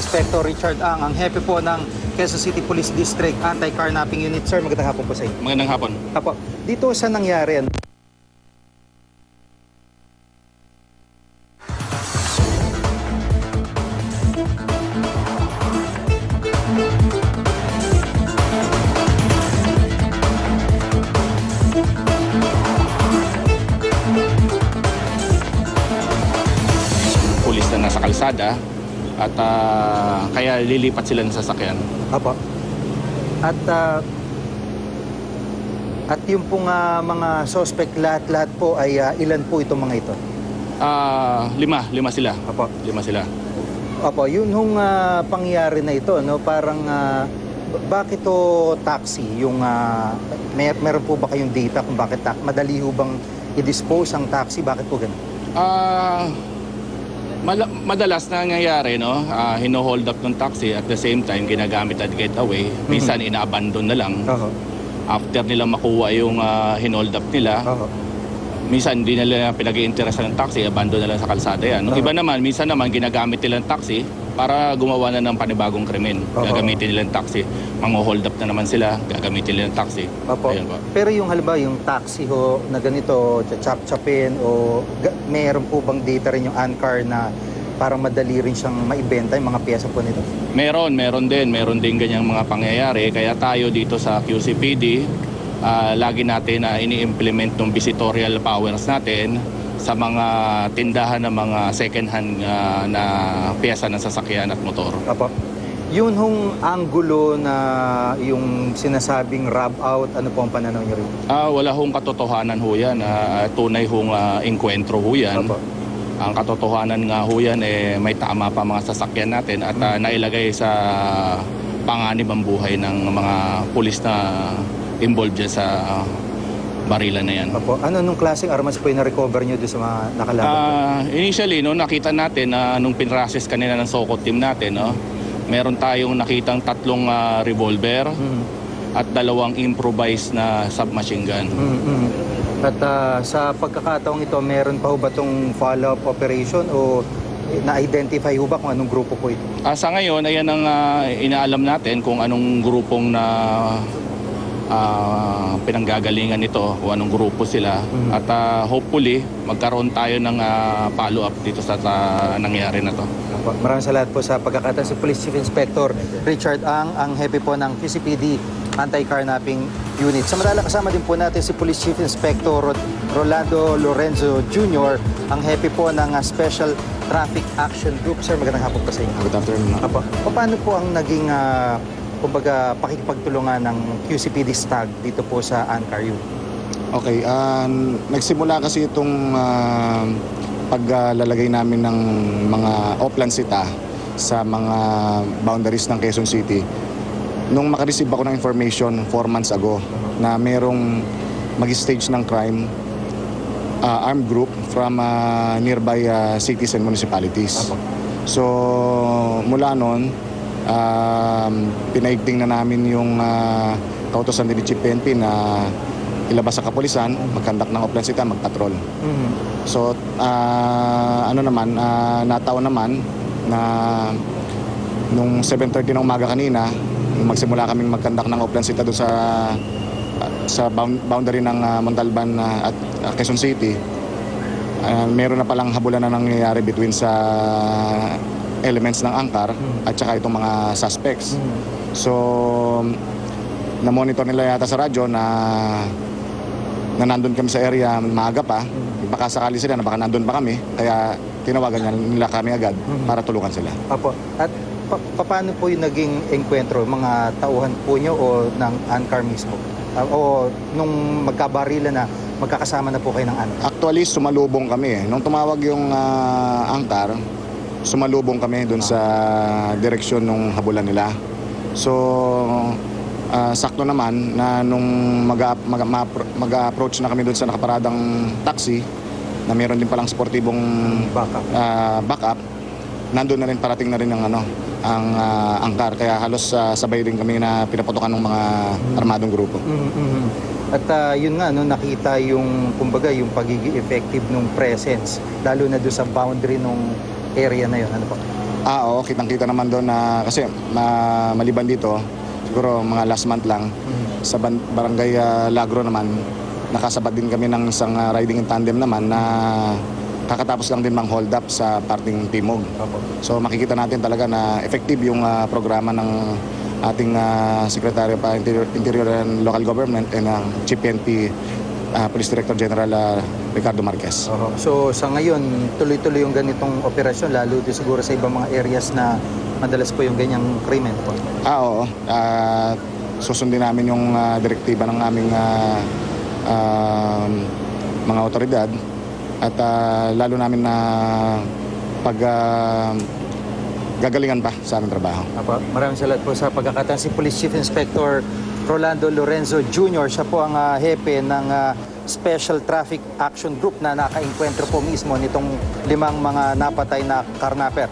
Inspector Richard Ang hepe po ng Quezon City Police District Anti-Carnapping Unit. Sir, magandang hapon po sa inyo. Magandang hapon. Apo, dito sa nangyari, Pulis na nasa kalsada at kaya lilipat sila ng sasakyan. apo, at yung pong mga suspect lahat-lahat po ay ilan po itong mga ito? Lima sila. Apo. Lima sila. Opo, yun hong pangyari na ito, no? Parang bakit to taxi? Yung meron po ba kayong data kung bakit madali ho bang i-dispose ang taxi? Bakit po ganun? Madalas na nangyayari, no? Hino-hold up ng taxi at the same time ginagamit at getaway. Minsan ina-abandon na lang. After nila makuha yung hinold up nila, minsan hindi nila pinag-iinteresan ng taxi, abandon na lang sa kalsada yan. Nung iba naman, minsan naman ginagamit nila ng taxi para gumawa na ng panibagong krimen. Gagamitin nila ng taxi. Mang-hold up na naman sila, gagamitin nila ng taxi. Ayun po. Pero yung halimbawa yung taxi ho na ganito, chap-chapin o mayroon po bang data rin yung ANCAR na para madali rin siyang maibenta yung mga piyesa po nito? Meron din ganyang mga pangyayari. Kaya tayo dito sa QCPD, lagi natin na ini-implement ng visitorial powers natin sa mga tindahan ng mga second-hand na piyesa ng sasakyan at motor. Apo. Yun hong anggulo na yung sinasabing rob out, ano po ang pananaw niyo rin? Wala hong katotohanan ho yan. Tunay hong enkwentro ho yan. Apo. Ang katotohanan nga ho yan, may tama pa mga sasakyan natin at nailagay sa panganib ang buhay ng mga pulis na involved dyan sa barilan na yan. Apo. Ano nung klaseng armas po yung na-recover nyo doon sa mga nakalaban? Initially, no, nakita natin na nung pinrasis kanina ng SOCO team natin, no, meron tayong nakitang 3 revolver at 2 improvised na submachine gun. At sa pagkakataong ito, meron pa ho ba itong follow-up operation o na-identify ho ba kung anong grupo po ito? Sa ngayon, ayan ang inaalam natin kung anong grupong na pinanggagalingan nito o anong grupo sila. At hopefully, magkaroon tayo ng follow-up dito sa nangyari na to. Maraming salamat po sa pagkakataon. Si Police Chief Inspector Richard ang hepe po ng QCPD Anti-Carnapping Unit. Samantala kasama din po natin si Police Chief Inspector Rolando Lorenzo Jr., ang hepe po ng Special Traffic Action Group. Sir, magandang hapon po sa inyo. Good afternoon. Paano po ang naging kumbaga pakikipagtulungan ng QCPD STAG dito po sa ANCAR Unit? Okay, nagsimula kasi itong paglalagay namin ng mga Oplan Sita sa mga boundaries ng Quezon City. Nung makareceive ako ng information 4 months ago na merong mag-stage ng crime, armed group from nearby cities and municipalities. So mula noon, pinaigting na namin yung kautosan din ni Chief PNP na ilabas sa kapulisan, mag-conduct ng Oplan Sita, mag-patrol. So nataon naman na nung 7:30 ng umaga kanina, magsimula kaming mag-conduct ng Oplan Sita doon sa boundary ng Montalban at Quezon City. Meron na palang habulan na nangyayari between sa elements ng ANCAR at saka itong mga suspects. So na-monitor nila yata sa radyo na nandun kami sa area maaga pa. Baka sakali sila na baka nandun pa kami, kaya tinawagan nila kami agad para tulungan sila. Apo. At paano po yung naging enkwentro? Mga tauhan po nyo o ng ANCAR mismo? O nung magkabarila na, magkakasama na po kayo ng ANCAR? Actually, sumalubong kami. Nung tumawag yung ANCAR, sumalubong kami dun sa direksyon ng habulan nila. So sakto naman na nung mag-approach na kami dun sa nakaparadang taxi na meron din palang sportibong backup, nandun na rin, parating na rin ang ANCAR, kaya halos sabay din kami na pinaputokan ng mga armadong grupo. At yun nga, no, nakita yung, kumbaga, yung pagiging effective ng presence, lalo na doon sa boundary ng area na yun. Ano po? Oo, kitang-kita naman doon na kasi maliban dito, siguro mga last month lang, sa barangay Lagro naman, nakasabat din kami ng isang riding in tandem naman na kakatapos lang din mang hold up sa parting Timog. So makikita natin talaga na effective yung programa ng ating Secretary of Interior and Local Government and Chief PNP Police Director General Ricardo Marquez. So sa ngayon, tuloy-tuloy yung ganitong operasyon, lalo din siguro sa ibang mga areas na madalas po yung ganyang krimen po. Oo. Susundin namin yung direktiba ng aming mga otoridad at lalo namin na gagalingan pa sa aming trabaho. Maraming salamat po sa pagkakataon. Si Police Chief Inspector Rolando Lorenzo Jr. Siya po ang hepe ng Special Traffic Action Group na nakainkwentro po mismo nitong 5 mga napatay na karnaper